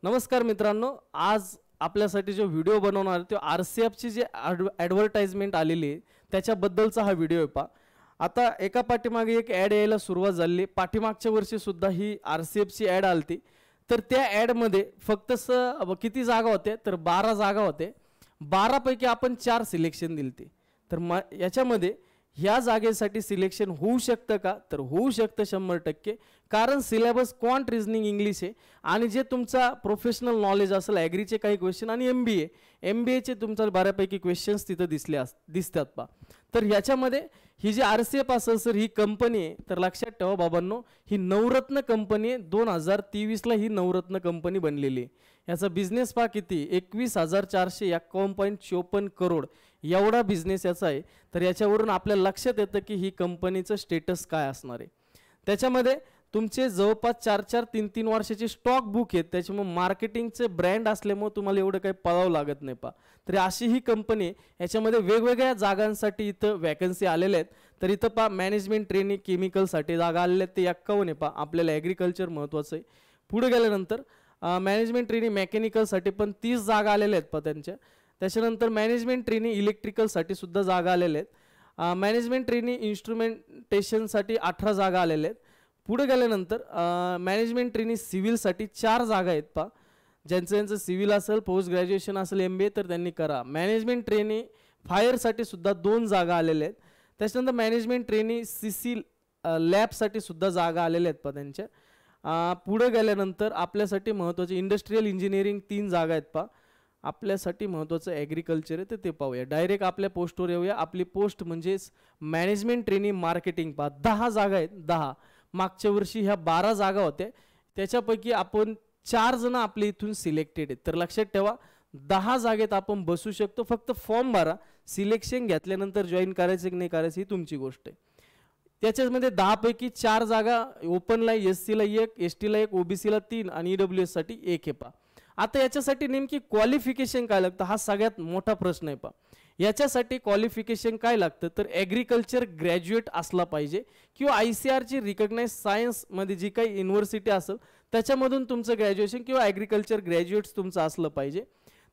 नमस्कार मित्रांनो, आज आपल्यासाठी जो व्हिडिओ बनवणार आहे तो आरसीएफची जी ॲडव्हर्टाइजमेंट आलेली आहे त्याच्याबद्दलचा हा व्हिडिओ आहे पहा. आता एका पाठीमागे एक ॲड यायला सुरुवात झाली. पाठीमागच्या वर्षी सुद्धा ही आरसीएफची ॲड आलती. तर त्या ॲडमध्ये फक्त किती जागा होत्या तर 12 जागा होत्या. 12 पैकी आपण 4 सिलेक्शन दिलते. तर याच्यामध्ये ह्या जागेसाठी सिलेक्शन होऊ शकतं का तर होऊ शकतं 100%. कारण सिलेबस क्वांट रिझनिंग इंग्लिश आहे आणि जे तुमचा प्रोफेशनल नॉलेज असेल ॲग्रीचे काही क्वेश्चन आणि एमबीएचे तुमच्या बऱ्यापैकी क्वेश्चन्स तिथं दिसतात पा. तर ह्याच्यामध्ये ही जी आरसीएफ असेल सर ही कंपनी आहे तर लक्षात ठेवा बाबांनो, ही नवरत्न कंपनी आहे. 2023ला ही नवरत्न कंपनी बनलेली आहे. याचा बिझनेस पहा किती 21,451.54 करोड एवढा बिझनेस याचा आहे. तर याच्यावरून आपल्याला लक्षात येतं की ही कंपनीचं स्टेटस काय असणार आहे. त्याच्यामध्ये तुमचे जवळपास 4-4, 3-3 वर्षाचे स्टॉक बुक आहेत. त्याच्यामुळे मार्केटिंगचे ब्रँड असल्यामुळे तुम्हाला एवढं काही पळावं लागत नाही पा. तर अशी ही कंपनी आहे. याच्यामध्ये वेगवेगळ्या जागांसाठी इथं वॅकन्सी आलेल्या आहेत. तर इथं पा मॅनेजमेंट ट्रेनिंग केमिकलसाठी जागा आलेल्या आहेत ते 51 आहे पा. आपल्याला ॲग्रिकल्चर महत्त्वाचं आहे. पुढे गेल्यानंतर मॅनेजमेंट ट्रेनिंग मेकॅनिकलसाठी पण 30 जागा आलेल्या आहेत पा त्यांच्या. त्याच्यानंतर मॅनेजमेंट ट्रेनिंग इलेक्ट्रिकलसाठी सुद्धा जागा आलेल्या आहेत. मॅनेजमेंट ट्रेनिंग इन्स्ट्रुमेंटेशनसाठी 18 जागा आलेल्या आहेत. पुढे गेल्यानंतर मॅनेजमेंट ट्रेनिंग सिव्हिलसाठी 4 जागा आहेत पा. ज्यांचं सिव्हिल असेल, पोस्ट ग्रॅज्युएशन असेल, MBA तर त्यांनी करा. मॅनेजमेंट ट्रेनिंग फायरसाठी सुद्धा 2 जागा आलेल्या आहेत. त्याच्यानंतर मॅनेजमेंट ट्रेनिंग CC लॅबसाठी सुद्धा जागा आलेल्या आहेत पा त्यांच्या. पुढे गेल्यानंतर आपल्यासाठी महत्त्वाचे इंडस्ट्रियल इंजिनिअरिंग 3 जागा आहेत पा. आपल्यासाठी महत्त्वाचं ॲग्रिकल्चर आहे तर ते पाहूया. डायरेक्ट आपल्या पोस्टवर येऊया. आपली पोस्ट म्हणजेच मॅनेजमेंट ट्रेनिंग मार्केटिंग पा. 10 जागा आहेत. 10 मागच्या वर्षी ह्या 12 जागा होत्या. त्याच्यापैकी आपण 4 जण आपले इथून सिलेक्टेड आहेत. तर लक्षात ठेवा 10 जागेत आपण बसू शकतो. फक्त फॉर्म भरा. सिलेक्शन घेतल्यानंतर जॉईन करायचं की नाही करायचं ही तुमची गोष्ट आहे. त्याच्यामध्ये 10 पैकी 4 जागा ओपनला, SCला 1, STला 1, OBCला 3 आणि EWS साठी 1 आहे पा. आता याच्यासाठी नेमकी क्वालिफिकेशन काय लागतं हा सगळ्यात मोठा प्रश्न आहे पा. याच्यासाठी क्वालिफिकेशन काय लागतं तर ॲग्रिकल्चर ग्रॅज्युएट असला पाहिजे किंवा ICRची रिकग्नाइज सायन्समध्ये जी काही युनिव्हर्सिटी असेल त्याच्यामधून तुमचं ग्रॅज्युएशन किंवा ॲग्रिकल्चर ग्रॅज्युएट्स तुमचं असलं पाहिजे.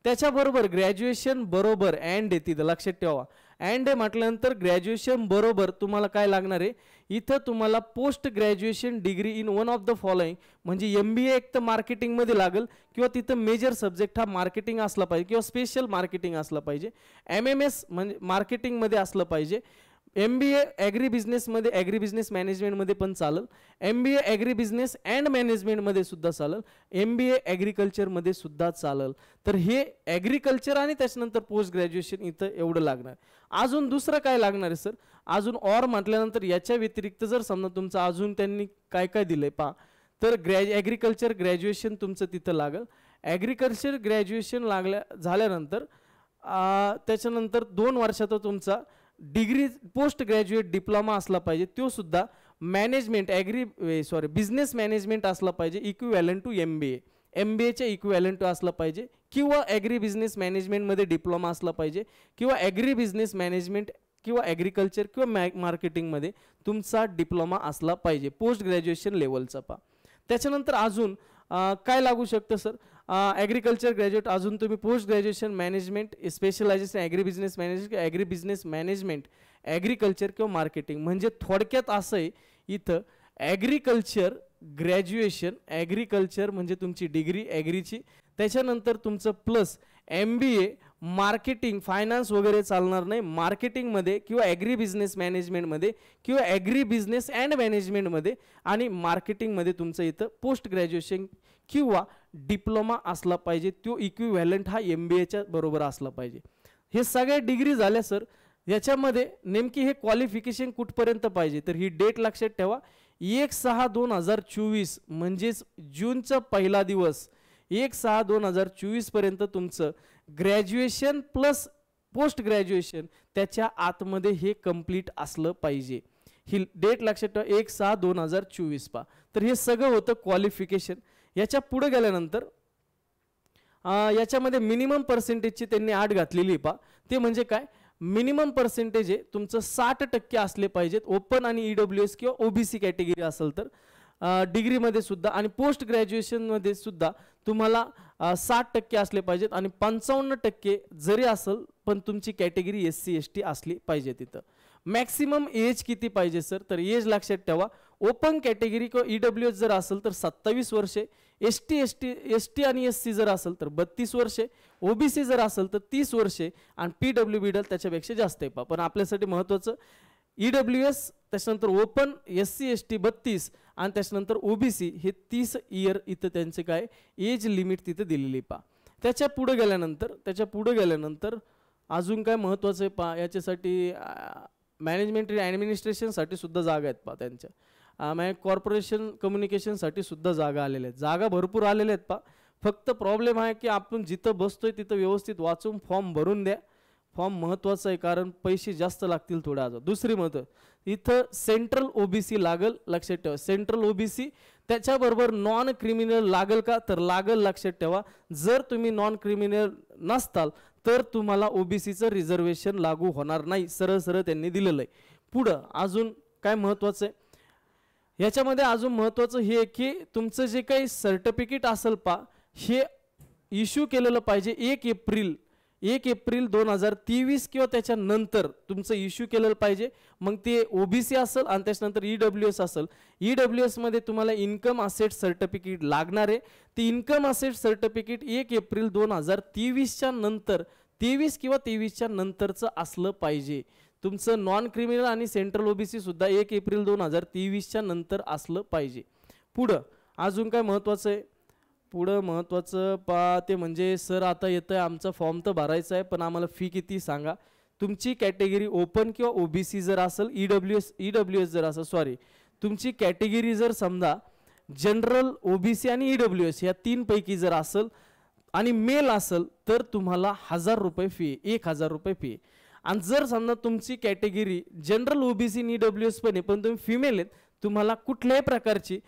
त्याच्याबरोबर ग्रॅज्युएशन बरोबर अँड आहे तिथं लक्षात ठेवा. अँड आहे म्हटल्यानंतर ग्रॅज्युएशन बरोबर तुम्हाला काय लागणार आहे इथं तुम्हाला post graduation degree in one of the following म्हणजे MBA एक तर मार्केटिंगमध्ये लागेल किंवा तिथं मेजर सब्जेक्ट हा मार्केटिंग असला पाहिजे किंवा स्पेशल मार्केटिंग असलं पाहिजे. MMS म्हणजे मार्केटिंगमध्ये असलं पाहिजे. MBA ॲग्री बिझनेसमध्ये ॲग्री बिझनेस मॅनेजमेंटमध्ये पण चालेल. MBA ॲग्री बिझनेस अँड मॅनेजमेंटमध्ये सुद्धा चालेल. MBA ॲग्रिकल्चरमध्ये सुद्धा चालेल. तर हे ॲग्रिकल्चर आणि त्याच्यानंतर पोस्ट ग्रॅज्युएशन इथं एवढं लागणार. अजून दुसरं काय लागणार आहे सर अजून ऑर म्हटल्यानंतर याच्या व्यतिरिक्त जर समजा तुमचं अजून त्यांनी काय काय दिलंय पहा तर ॲग्रिकल्चर ग्रॅज्युएशन तुमचं तिथं लागेल. ॲग्रिकल्चर ग्रॅज्युएशन झाल्यानंतर त्याच्यानंतर 2 वर्षाचा तुमचा डिग्री पोस्ट ग्रॅज्युएट डिप्लोमा असला पाहिजे. तो सुद्धा मॅनेजमेंट बिझनेस मॅनेजमेंट असला पाहिजे इक्विव्हॅलंट टू MBAच्या इक्विव्हॅलंट असला पाहिजे किंवा ॲग्री बिझनेस मॅनेजमेंटमध्ये डिप्लोमा असला पाहिजे किंवा ॲग्री बिझनेस मॅनेजमेंट किंवा ॲग्रिकल्चर किंवा मार्केटिंगमध्ये तुमचा डिप्लोमा असला पाहिजे पोस्ट ग्रॅज्युएशन लेवलचा पा. त्याच्यानंतर अजून काय लागू शकतं सर ॲग्रिकल्चर ग्रॅज्युएट अजून तुम्ही post graduation management specialisation agri business management agriculture किंवा मार्केटिंग म्हणजे थोडक्यात असं आहे इथं ॲग्रिकल्चर ग्रॅज्युएशन ॲग्रिकल्चर म्हणजे तुमची डिग्री ॲग्रीची त्याच्यानंतर तुमचं प्लस MBA मार्केटिंग फायनान्स वगैरे चालणार नाही. मार्केटिंगमध्ये किंवा ॲग्री बिझनेस मॅनेजमेंटमध्ये किंवा ॲग्री बिझनेस अँड मॅनेजमेंटमध्ये आणि मार्केटिंगमध्ये तुमचं इथं पोस्ट ग्रॅज्युएशन किंवा डिप्लोमा असला पाहिजे. तो इक्विव्हॅलंट हा MBAच्या बरोबर असला पाहिजे. हे सगळ्या डिग्री झाल्या सर. याच्यामध्ये नेमकी हे क्वालिफिकेशन कुठपर्यंत पाहिजे तर ही डेट लक्षात ठेवा 1/6/2024 म्हणजेच जूनचा पहिला दिवस 1/6/2024 पर्यंत तुमचं ग्रॅज्युएशन प्लस पोस्ट ग्रॅज्युएशन त्याच्या आतमध्ये हे कंप्लीट असलं पाहिजे. ही डेट लक्षात ठेवा 1/6/2024 पा. तर हे सगळं होतं क्वालिफिकेशन. याच्या पुढे गेल्यानंतर याच्यामध्ये मिनिमम पर्सेंटेजची त्यांनी आठ घातलेली पा. ते म्हणजे काय मिनिमम पर्सेंटेज आहे तुमचं 60% असले पाहिजेत ओपन आणि EWS किंवा OBC कॅटेगरी असेल तर डिग्रीमध्ये सुद्धा आणि पोस्ट ग्रॅज्युएशनमध्ये सुद्धा तुम्हाला 60% असले पाहिजेत आणि 55% जरी असेल पण तुमची कॅटेगरी SC ST असली पाहिजे तिथं. मॅक्सिमम एज किती पाहिजे सर, तर एज लक्षात ठेवा. ओपन कॅटेगरी किंवा EWS जर असेल तर 27 वर्षे, ST आणि SC जर असेल तर 32 वर्षे, OBC जर असेल तर 30 वर्षे आणि PWBD त्याच्यापेक्षा जास्त आहे. पण आपल्यासाठी महत्त्वाचं EWS, त्याच्यानंतर ओपन, SC ST 32 आणि त्याच्यानंतर OBC हे 30 इयर इथं त्यांचे काय एज लिमिट तिथं दिलेली पहा. त्याच्या पुढे गेल्यानंतर अजून काय महत्त्वाचं आहे पहा, याच्यासाठी मॅनेजमेंट ॲडमिनिस्ट्रेशनसाठी सुद्धा जागा आहेत पहा. त्यांच्या कॉर्पोरेशन कम्युनिकेशनसाठी सुद्धा जागा आलेल्या आहेत. जागा भरपूर आलेल्या आहेत पहा. फक्त प्रॉब्लेम आहे की आपण जिथं बसतोय तिथं व्यवस्थित वाचून फॉर्म भरून द्या. फॉर्म महत्त्वाचं आहे कारण पैसे जास्त लागतील थोडं. आज दुसरी महत्त्व इथं सेंट्रल OBC लागल, लक्षात ठेवा. सेंट्रल OBC त्याच्याबरोबर नॉन क्रिमिनल लागल का, तर लागल, लक्षात ठेवा. जर तुम्ही नॉन क्रिमिनल नसताल तर तुम्हाला OBCचं रिझर्वेशन लागू होणार नाही. सरळ सरळ त्यांनी दिलेलं आहे. पुढं अजून काय महत्त्वाचं आहे याच्यामध्ये, अजून महत्त्वाचं हे की तुमचं जे काही सर्टिफिकेट असेल पा हे इश्यू केलेलं पाहिजे 1 एप्रिल 2023 किंवा त्याच्यानंतर तुमचं इश्यू केलेलं पाहिजे. मग ते OBC असेल आणि त्याच्यानंतर EWS असेल. EWS मध्ये तुम्हाला इन्कम असेट सर्टिफिकेट लागणार आहे. ते इन्कम असेट सर्टिफिकेट 1 एप्रिल 2023च्या नंतर, 23 किंवा 23च्या नंतरचं असलं पाहिजे. तुमचं नॉन क्रिमिनल आणि सेंट्रल OBC सुद्धा 1 एप्रिल 2023च्या नंतर असलं पाहिजे. पुढं अजून काय महत्त्वाचं आहे, पुढं महत्त्वाचं पा ते म्हणजे सर आता येतं आहे आमचा फॉर्म तर भरायचा आहे पण आम्हाला फी किती सांगा. तुमची कॅटेगरी ओपन किंवा OBC जर असेल, EWS जर असेल, सॉरी तुमची कॅटेगरी जर समजा जनरल, OBC आणि EWS या 3 पैकी जर असेल आणि मेल असेल तर तुम्हाला 1000 रुपये फी, 1000 रुपये फी. आणि जर समजा तुमची कॅटेगरी जनरल, OBC आणि EWS पण आहे पण तुम्ही फिमेल आहेत, तुम्हाला कुठल्याही प्रकारची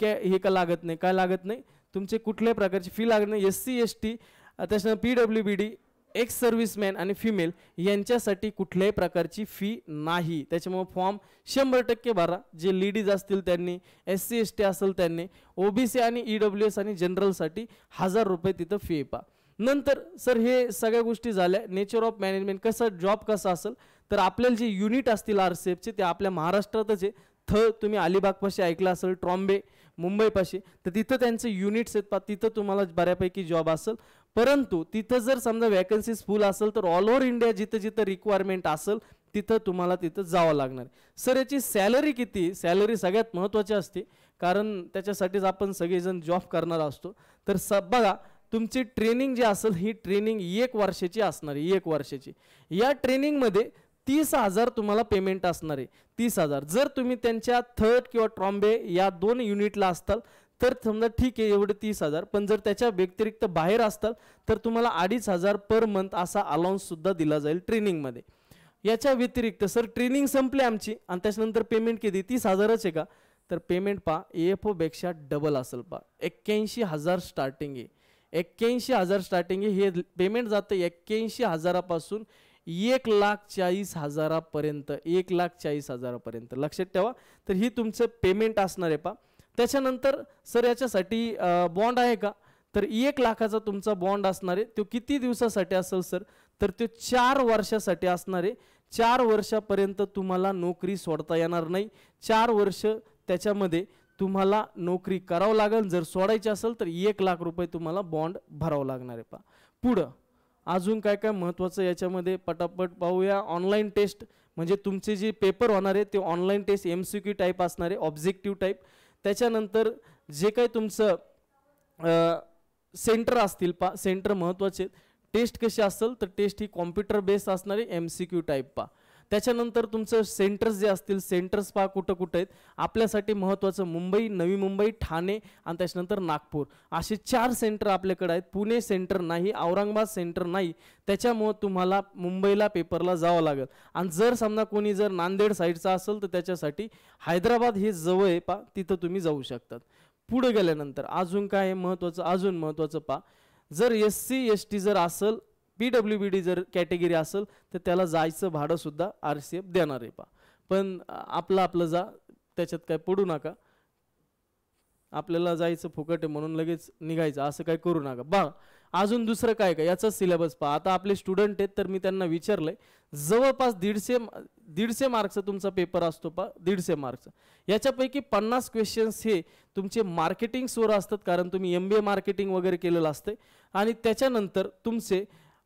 हे का लागत नाही, काय लागत नाही, तुमचे कुठल्याही प्रकारची फी लागत नाही. SC ST त्याच्यानंतर PWBD, एक्स सर्व्हिसमॅन आणि फिमेल यांच्यासाठी कुठल्याही प्रकारची फी नाही. त्याच्यामुळे फॉर्म 100% भरा. जे लेडीज असतील त्यांनी, SC ST असेल त्यांनी, OBC आणि EWS आणि जनरलसाठी 1000 रुपये तिथं फी पा. नंतर सर हे सगळ्या गोष्टी झाल्या. नेचर ऑफ मॅनेजमेंट कसं, जॉब कसा असेल तर आपल्याला जे युनिट असतील RCFचे ते आपल्या महाराष्ट्रातच आहे. तुम्ही अलिबागपाशी ऐकलं असेल, ट्रॉम्बे मुंबईपाशी, तर तिथं त्यांचे युनिट्स आहेत पा. तिथं तुम्हाला बऱ्यापैकी जॉब असेल. परंतु तिथं जर समजा वॅकन्सीज फुल असेल तर ऑल ओव्हर इंडिया जिथं जिथं रिक्वायरमेंट असेल तिथं तुम्हाला तिथं जावं लागणार. सर याची सॅलरी किती, सॅलरी सगळ्यात महत्त्वाची असते कारण त्याच्यासाठीच आपण सगळेजण जॉब करणार असतो. तर बघा तुमची ट्रेनिंग जी असेल ही ट्रेनिंग 1 वर्षाची असणार आहे, 1 वर्षाची. या ट्रेनिंगमध्ये 30,000 तुम्हाला पेमेंट असणार आहे, 30,000. जर तुम्ही त्यांच्या थर्ड किंवा ट्रॉम्बे या 2 युनिटला असताल तर समजा ठीक आहे एवढे 30,000. पण जर त्याच्या व्यतिरिक्त बाहेर असताल तर तुम्हाला 2,500 पर मंथ असा अलाउन्स सुद्धा दिला जाईल ट्रेनिंगमध्ये. याच्या व्यतिरिक्त सर ट्रेनिंग संपली आमची आणि त्याच्यानंतर पेमेंट किती, 30,000च आहे का, तर पेमेंट पा AFO पेक्षा डबल असेल पा. 81,000 स्टार्टिंग आहे, 81,000 स्टार्टिंग आहे. हे पेमेंट जातं 81,000 पासून 1,40,000 पर्यंत, 1,40,000 पर्यंत, लक्षात ठेवा. तर ही तुमचं पेमेंट असणार आहे पा. त्याच्यानंतर सर याच्यासाठी बॉन्ड आहे का, तर 1 लाखाचा तुमचा बॉन्ड असणार आहे. तो किती दिवसासाठी असेल सर, तर तो 4 वर्षासाठी असणार आहे. 4 वर्षापर्यंत तुम्हाला नोकरी सोडता येणार नाही. 4 वर्ष त्याच्यामध्ये तुम्हाला नोकरी करावं लागेल. जर सोडायची असेल तर 1 लाख रुपये तुम्हाला बॉन्ड भरावं लागणार आहे पा. पुढं अजून काय काय महत्त्वाचं याच्यामध्ये पटापट पाहूया. ऑनलाईन टेस्ट म्हणजे तुमचे जे पेपर होणार आहे ते ऑनलाईन टेस्ट MCQ टाईप असणार आहे, ऑब्जेक्टिव्ह टाईप. त्याच्यानंतर जे काही तुमचं सेंटर असतील पा, सेंटर महत्त्वाचे. टेस्ट कशी असेल तर टेस्ट ही कॉम्प्युटर बेस्ड असणारे MCQ टाईप पा. त्याच्यानंतर तुमचं सेंटर्स जे असतील, सेंटर्स पा कुठं कुठं आहेत आपल्यासाठी महत्त्वाचं, मुंबई, नवी मुंबई, ठाणे आणि त्याच्यानंतर नागपूर, असे 4 सेंटर आपल्याकडे आहेत. पुणे सेंटर नाही, औरंगाबाद सेंटर नाही. त्याच्यामुळं तुम्हाला मुंबईला पेपरला जावं लागेल. आणि जर समजा कोणी जर नांदेड साईडचा असेल तर त्याच्यासाठी हैदराबाद हे जवळ आहे पा, तिथं तुम्ही जाऊ शकतात. पुढे गेल्यानंतर अजून काय महत्त्वाचं, अजून महत्त्वाचं पा, जर SC ST जर असेल, PWBD जर कॅटेगरी असेल तर त्याला जायचं भाडं सुद्धा RCF देणार आहे पा. पण आपलं जा, त्याच्यात काय पडू नका. आपल्याला जायचं फुकट आहे म्हणून लगेच निघायचं असं काय करू नका. बघा अजून दुसरं काय काय याचा सिलेबस पहा. आता आपले स्टुडंट आहेत तर मी त्यांना विचारलंय, जवळपास 150 मार्क्सचा तुमचा पेपर असतो पहा, 150 मार्क्सचा. याच्यापैकी 50 क्वेश्चन्स हे तुमचे मार्केटिंग्सवर असतात, कारण तुम्ही MBA मार्केटिंग वगैरे केलेलं असते. आणि त्याच्यानंतर तुमचे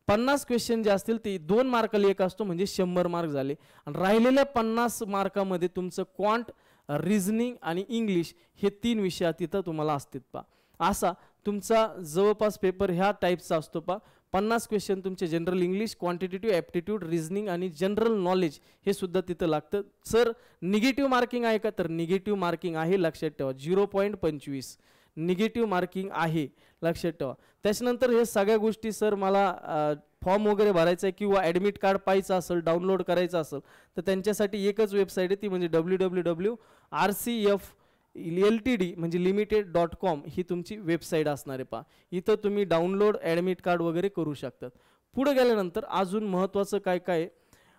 50 क्वेश्चन जे असतील ते 2 मार्काला एक असतो, म्हणजे 100 मार्क झाले. आणि राहिलेल्या 50 मार्कामध्ये तुमचं क्वांट, रिझनिंग आणि इंग्लिश हे 3 विषय तिथं तुम्हाला असतात पहा. असा तुमचा जवळपास पेपर ह्या टाईपचा असतो पहा. 50 क्वेश्चन तुमचे general English, quantitative aptitude, reasoning आणि जनरल नॉलेज हे सुद्धा तिथं लागतं. सर निगेटिव्ह मार्किंग आहे का, तर निगेटिव्ह मार्किंग आहे, लक्षात ठेवा. 0.25 निगेटिव्ह मार्किंग आहे, लक्षात ठेवा. त्याच्यानंतर हे सगळ्या गोष्टी सर मला फॉर्म वगैरे भरायचा आहे किंवा ॲडमिट कार्ड पाहायचं असेल, डाउनलोड करायचं असेल तर त्यांच्यासाठी एकच वेबसाईट आहे, ती म्हणजे www.rcf.ltd म्हणजे limited.com ही तुमची वेबसाईट असणार आहे पहा. इथं तुम्ही डाउनलोड ॲडमिट कार्ड वगैरे करू शकतात. पुढे गेल्यानंतर अजून महत्त्वाचं काय काय,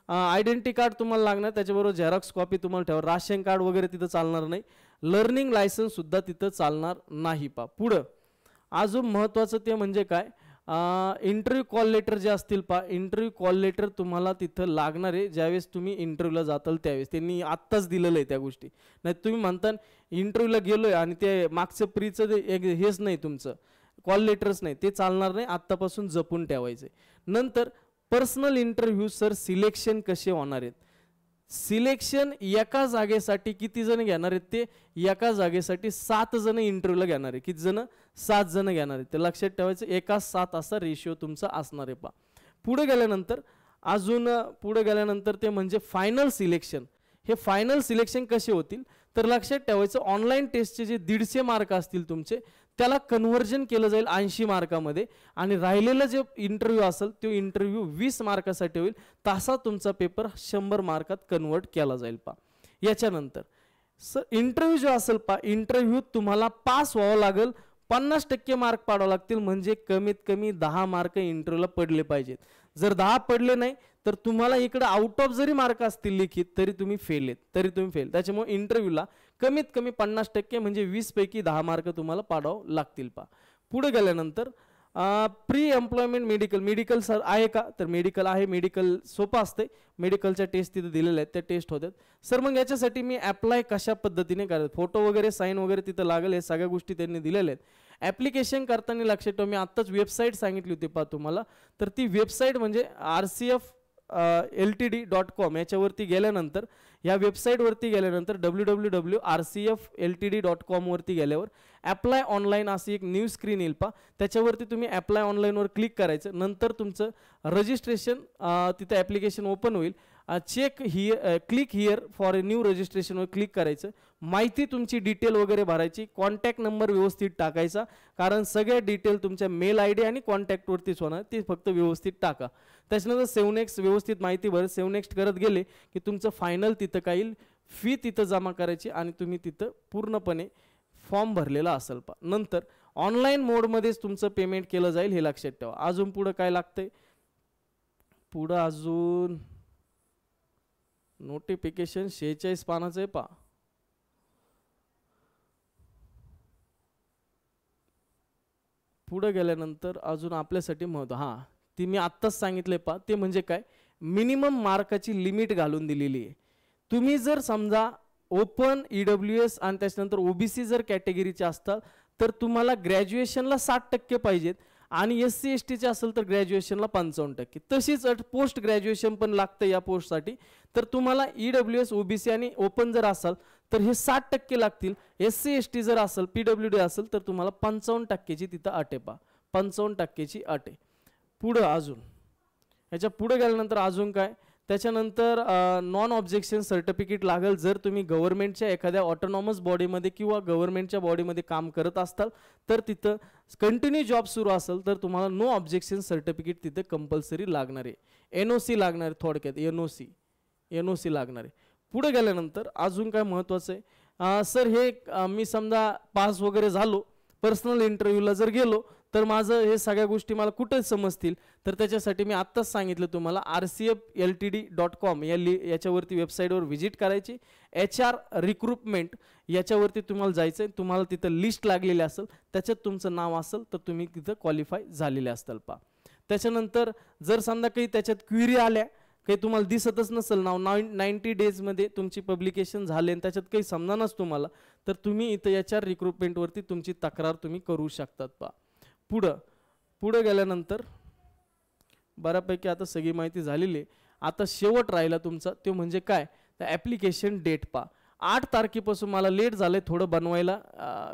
आयडेंटिटी कार्ड तुम्हाला लागणार, त्याच्याबरोबर झेरॉक्स कॉपी तुम्हाला ठेवा. राशन कार्ड वगैरे तिथं चालणार नाही. लर्निंग लायसन्स सुद्धा तिथं चालणार नाही पहा. पुढं अजून महत्त्वाचं ते म्हणजे काय, इंटरव्ह्यू कॉल लेटर जे असतील पहा, इंटरव्ह्यू कॉल लेटर तुम्हाला तिथं लागणार आहे ज्यावेळेस तुम्ही इंटरव्ह्यूला जाताल त्यावेळेस. त्यांनी आत्ताच दिलेलं आहे त्या गोष्टी. नाही तुम्ही म्हणता इंटरव्ह्यूला गेलो आहे आणि ते मागचं प्रीचं हेच नाही, तुमचं कॉल लेटरच नाही, ते चालणार नाही. आत्तापासून जपून ठेवायचे. नंतर पर्सनल इंटरव्ह्यू सर सिलेक्शन कसे होणार आहेत. सिलेक्शन एका जागेसाठी किती जण घेणार आहेत, ते एका जागेसाठी 7 जण इंटरव्ह्यूला घेणार आहे. किती जण, 7 जण घेणार आहेत. ते लक्षात ठेवायचं, 1:7 असा रेशिओ तुमचा असणार आहे पहा. पुढे गेल्यानंतर ते म्हणजे फायनल सिलेक्शन. हे फायनल सिलेक्शन कसे होतील, तर लक्षात ठेवायचं ऑनलाईन टेस्टचे जे 150 मार्क असतील तुमचे, त्याला कन्व्हर्जन केलं जाईल 80 मार्कामध्ये. आणि राहिलेलं जे इंटरव्ह्यू असेल तो इंटरव्ह्यू 20 मार्कासाठी होईल. तसा तुमचा पेपर 100 मार्कात कन्वर्ट केला जाईल पहा. याच्यानंतर सर इंटरव्ह्यू जो असेल पहा, इंटरव्ह्यू तुम्हाला पास व्हावं लागेल, 50% मार्क पाडावं लागतील, म्हणजे कमीत कमी 10 मार्क इंटरव्ह्यूला पडले पाहिजेत. जर 10 पडले नाही तर तुम्हाला इकडे आउट ऑफ जरी मार्क असतील लिखित तरी तुम्ही फेल. त्याच्यामुळे इंटरव्ह्यूला कमीत कमी 50% म्हणजे 20 पैकी 10 मार्क तुम्हाला पाडावं लागतील पहा. पुढे गेल्यानंतर प्री एम्प्लॉयमेंट मेडिकल सर आहे का, तर मेडिकल आहे. मेडिकल सोपं असते, मेडिकलच्या टेस्ट तिथे दिलेल्या आहेत, त्या टेस्ट होतात सर. मग याच्यासाठी मी अप्लाय कशा पद्धतीने करायचं, फोटो वगैरे साईन वगैरे तिथं लागेल, हे सगळ्या गोष्टी त्यांनी दिलेल्या आहेत. ॲप्लिकेशन करताना लक्षात ठेवा, मी आत्ताच वेबसाईट सांगितली होती पहा तुम्हाला, तर ती वेबसाईट म्हणजे rcf.ltd.com. याच्यावरती गेल्यानंतर, या वेबसाईटवरती गेल्यानंतर www.rcf.ltd.com वरती गेल्यावर अप्लाय ऑनलाईन अशी एक न्यू स्क्रीन येईल पहा. त्याच्यावरती तुम्ही अप्लाय ऑनलाईनवर क्लिक करायचं. नंतर तुमचं रजिस्ट्रेशन तिथे ॲप्लिकेशन ओपन होईल. Click here for a new रजिस्ट्रेशनवर क्लिक करायचं. माहिती तुमची डिटेल वगैरे भरायची, कॉन्टॅक्ट नंबर व्यवस्थित टाकायचा, कारण सगळ्या डिटेल तुमच्या मेल ID आणि कॉन्टॅक्टवरतीच होणार, ते फक्त व्यवस्थित टाका. त्याच्यानंतर सेव्ह नेक्स्ट व्यवस्थित माहिती भर. सेव्ह नेक्स्ट करत गेले की तुमचं फायनल तिथं काही फी तिथं जमा करायची आणि तुम्ही तिथं पूर्णपणे फॉर्म भरलेला असेल पहा. नंतर ऑनलाईन मोडमध्येच तुमचं पेमेंट केलं जाईल, हे लक्षात ठेवा. अजून पुढं काय लागतंय, पुढं अजून नोटिफिकेशन 46 पानाचं आहे पहा. पुढे गेल्यानंतर अजून आपल्यासाठी महत्व, ती मी आत्ताच सांगितले पहा, ते म्हणजे काय, मिनिमम मार्काची लिमिट घालून दिलेली आहे. तुम्ही जर समजा ओपन EWS आणि त्याच्यानंतर OBC जर कॅटेगरीचे असतात तर तुम्हाला ग्रॅज्युएशनला 60% पाहिजेत, आणि SC STचे असेल तर ग्रॅज्युएशनला 55%. तशीच अट पोस्ट ग्रॅज्युएशन पण लागतं या पोस्टसाठी. तर तुम्हाला EWS OBC आणि ओपन जर असाल तर हे 60% लागतील. SC ST जर असेल, PWD असेल तर तुम्हाला 55%ची तिथं अट आहे पहा, 55%ची अट आहे. पुढं अजून ह्याच्या पुढे गेल्यानंतर अजून काय, त्याच्यानंतर नॉन ऑब्जेक्शन सर्टिफिकेट लागेल. जर तुम्ही गव्हर्नमेंटच्या एखाद्या ऑटोनॉमस बॉडीमध्ये किंवा गव्हर्नमेंटच्या बॉडीमध्ये काम करत असताल तर तिथं कंटिन्यू जॉब सुरू असेल तर तुम्हाला नो ऑब्जेक्शन सर्टिफिकेट तिथे कंपल्सरी लागणार आहे. NOC लागणार आहे, थोडक्यात NOC लागणार आहे. पुढे गेल्यानंतर अजून काय महत्त्वाचं आहे, सर हे मी समजा पास वगैरे झालो, पर्सनल इंटरव्ह्यूला जर गेलो तर माझं हे सगळ्या गोष्टी मला कुठे समजतील, तर त्याच्यासाठी मी आत्ताच सांगितलं तुम्हाला rcfltd.com याच्यावरती वेबसाईटवर व्हिजिट करायची. HR रिक्रुटमेंट याच्यावरती तुम्हाला जायचं आहे. तुम्हाला तिथं लिस्ट लागलेली असेल, त्याच्यात तुमचं नाव असेल तर तुम्ही तिथं क्वालिफाय झालेले असताल पा. त्याच्यानंतर जर समजा काही त्याच्यात क्वेरी आल्या, काही तुम्हाला दिसतच नसेल नाव, 90 डेजमध्ये तुमची पब्लिकेशन झाले आणि त्याच्यात काही समजानच तुम्हाला, तर तुम्ही इथं HR रिक्रुटमेंटवरती तुमची तक्रार तुम्ही करू शकतात पा. पुढं गेल्यानंतर बऱ्यापैकी आता सगळी माहिती झालेली आहे. आता शेवट राहिला तुमचा, तो म्हणजे काय, तर ॲप्लिकेशन डेट पा. 8 तारखेपासून मला लेट झालं आहे थोडं बनवायला,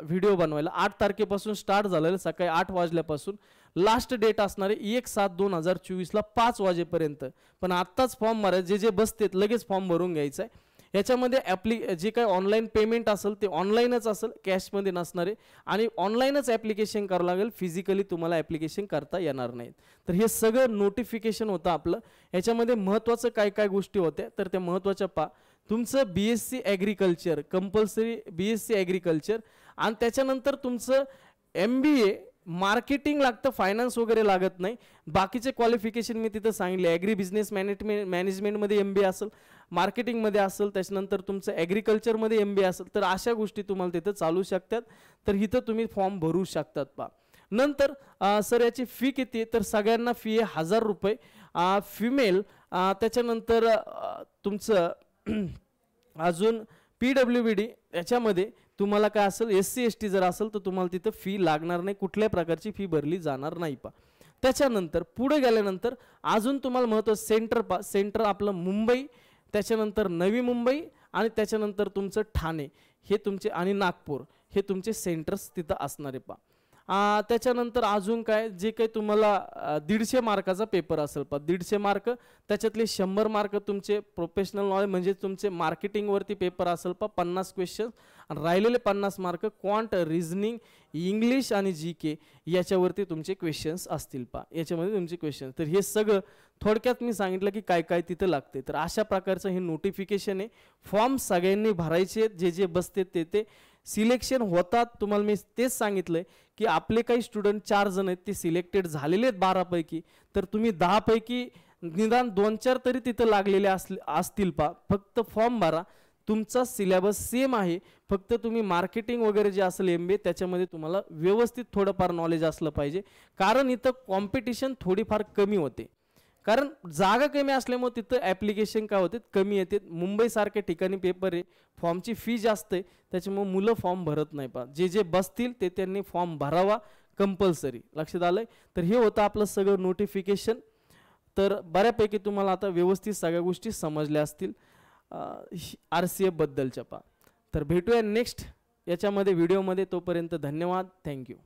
व्हिडिओ बनवायला. 8 तारखेपासून स्टार्ट झालेलं सकाळी 8 वाजल्यापासून. लास्ट डेट असणारे 1/7/2024 5 वाजेपर्यंत. पण आत्ताच फॉर्म भरायचे, जे बसतेत लगेच फॉर्म भरून घ्यायचं आहे. याच्यामध्ये जे काही ऑनलाईन पेमेंट असेल ते ऑनलाईनच असेल, कॅशमध्ये नसणारे, आणि ऑनलाईनच ॲप्लिकेशन करावं लागेल, फिजिकली तुम्हाला ॲप्लिकेशन करता येणार नाहीत. तर हे सगळं नोटिफिकेशन होतं आपलं. याच्यामध्ये महत्त्वाचं काय काय गोष्टी होत्या, तर त्या महत्त्वाच्या तुमचं BSc agriculture compulsory, BSc agriculture, आणि त्याच्यानंतर तुमचं MBA मार्केटिंग लागतं, फायनान्स वगैरे लागत नाही. बाकीचे क्वालिफिकेशन मी तिथं सांगितले. ॲग्री बिझनेस मॅनेजमेंटमध्ये MBA असेल, मार्केटिंगमध्ये असेल, त्याच्यानंतर तुमचं ॲग्रिकल्चरमध्ये MBA असेल, तर अशा गोष्टी तुम्हाला तिथं चालू शकतात. तर इथं तुम्ही फॉर्म भरू शकतात पा. नंतर सर याची फी किती आहे, तर सगळ्यांना फी आहे 1000 रुपये फिमेल. त्याच्यानंतर तुमचं अजून PWD याच्यामध्ये तुम्हाला काय असेल, SC ST जर असेल तर तुम्हाला तिथं फी लागणार नाही, कुठल्या प्रकारची फी भरली जाणार नाही पा. त्याच्यानंतर पुढे गेल्यानंतर अजून तुम्हाला महत्त्वाचं सेंटर आपलं मुंबई, त्याच्यानंतर नवी मुंबई, आणि त्याच्यानंतर तुमचं ठाणे, हे तुमचे, आणि नागपूर, हे तुमचे सेंटर्स तिथं असणारे पा. त्याच्यानंतर अजून काय, जे काही तुम्हाला 150 मार्काचा पेपर असेल पा, 150 मार्क, त्याच्यातले 100 मार्क तुमचे प्रोफेशनल नॉलेज म्हणजे तुमचे मार्केटिंगवरती पेपर असेल पा, 50 क्वेश्चन, आणि राहिलेले 50 मार्क क्वांट, रिझनिंग, इंग्लिश आणि GK याच्यावरती तुमचे क्वेश्चन्स असतील पा. याच्यामध्ये तुमचे क्वेश्चन, तर हे सगळं थोडक्यात मी सांगितलं की काय काय तिथं लागते. तर अशा प्रकारचं हे नोटिफिकेशन आहे. फॉर्म सगळ्यांनी भरायचे, जे जे बसते ते सिलेक्शन होतात. तुम्हाला मी तेच सांगितलंय की आपले काही स्टुडंट 4 जण आहेत, ते सिलेक्टेड झालेले आहेत 12 पैकी, तर तुम्ही 10 पैकी निदान 2-4 तरी तिथं लागलेले असतील पा. फक्त फॉर्म भरा, तुमचा सिलेबस सेम आहे, फक्त तुम्ही मार्केटिंग वगैरे जे असेल MBA त्याच्यामध्ये तुम्हाला व्यवस्थित थोडंफार नॉलेज असलं पाहिजे. कारण इथं कॉम्पिटिशन थोडीफार कमी होते, कारण जागा कमी असल्यामुळे तिथं ॲप्लिकेशन काय होते, कमी येते. मुंबईसारख्या ठिकाणी पेपर आहे, फॉर्मची फी जास्त आहे, त्याच्यामुळे मुलं फॉर्म भरत नाही पा. जे जे बसतील ते त्यांनी फॉर्म भरावा कंपल्सरी. लक्षात आलंय. तर हे होतं आपलं सगळं नोटिफिकेशन. तर बऱ्यापैकी तुम्हाला आता व्यवस्थित सगळ्या गोष्टी समजल्या असतील RCF बद्दलच्या पा. तर भेटूया नेक्स्ट याच्यामध्ये व्हिडिओमध्ये. तोपर्यंत धन्यवाद, थँक्यू.